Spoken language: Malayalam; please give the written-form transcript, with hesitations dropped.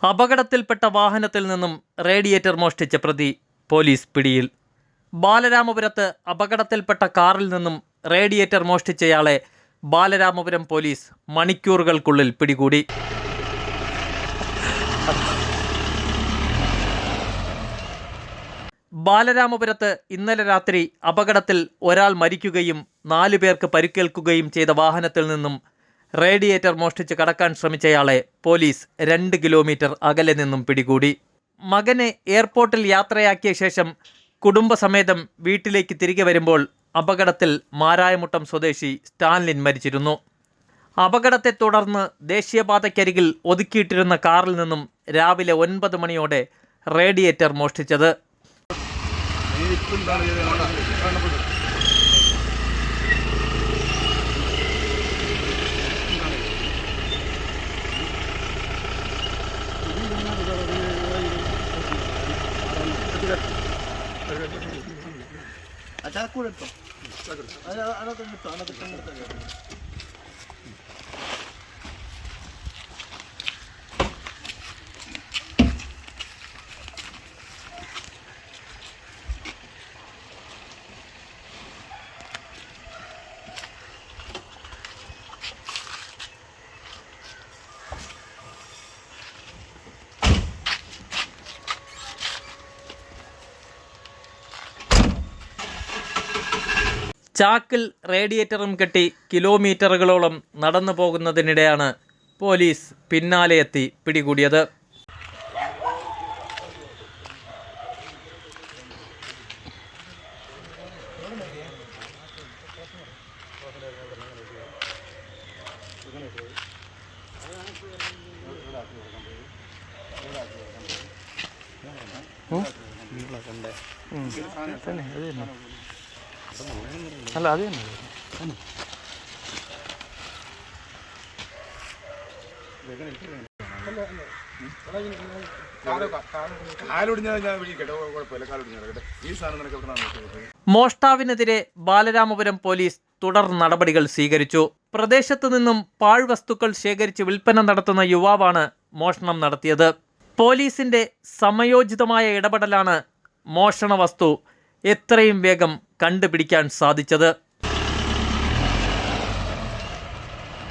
അപകടത്തിൽപ്പെട്ട വാഹനത്തിൽ നിന്നും റേഡിയേറ്റർ മോഷ്ടിച്ച പ്രതി പോലീസ് പിടിയിൽ. ബാലരാമപുരത്ത് അപകടത്തിൽപ്പെട്ട കാറിൽ നിന്നും റേഡിയേറ്റർ മോഷ്ടിച്ചയാളെ ബാലരാമപുരം പോലീസ് മണിക്കൂറുകൾക്കുള്ളിൽ പിടികൂടി. ബാലരാമപുരത്ത് ഇന്നലെ രാത്രി അപകടത്തിൽ ഒരാൾ മരിക്കുകയും 4 പേർക്ക് പരിക്കേൽക്കുകയും ചെയ്ത വാഹനത്തിൽ നിന്നും റേഡിയേറ്റർ മോഷ്ടിച്ച് കടക്കാൻ ശ്രമിച്ചയാളെ പോലീസ് 2 കിലോമീറ്റർ അകലെ നിന്നും പിടികൂടി. മകനെ എയർപോർട്ടിൽ യാത്രയാക്കിയ ശേഷം കുടുംബസമേതം വീട്ടിലേക്ക് തിരികെ വരുമ്പോൾ അപകടത്തിൽ മാരായമുട്ടം സ്വദേശി സ്റ്റാൻലിൻ മരിച്ചിരുന്നു. അപകടത്തെ തുടർന്ന് ദേശീയപാതയ്ക്കരികിൽ ഒതുക്കിയിട്ടിരുന്ന കാറിൽ നിന്നും രാവിലെ 9 മണിയോടെ റേഡിയേറ്റർ മോഷ്ടിച്ചത്. ചാക്കിൽ റേഡിയേറ്ററും കെട്ടി കിലോമീറ്ററുകളോളം നടന്നു പോകുന്നതിനിടെയാണ് പോലീസ് പിന്നാലെ എത്തി പിടികൂടിയത്. അല്ല അത് തന്നെ മോഷ്ടാവിനെതിരെ ബാലരാമപുരം പോലീസ് തുടർ നടപടികൾ സ്വീകരിച്ചു. പ്രദേശത്തു നിന്നും പാഴ്വസ്തുക്കൾ ശേഖരിച്ച് വിൽപ്പന നടത്തുന്ന യുവാവാണ് മോഷണം നടത്തിയത്. പോലീസിന്റെ സമയോചിതമായ ഇടപെടലാണ് മോഷണ വസ്തു എത്രയും വേഗം കണ്ടുപിടിക്കാൻ സാധിച്ചത്.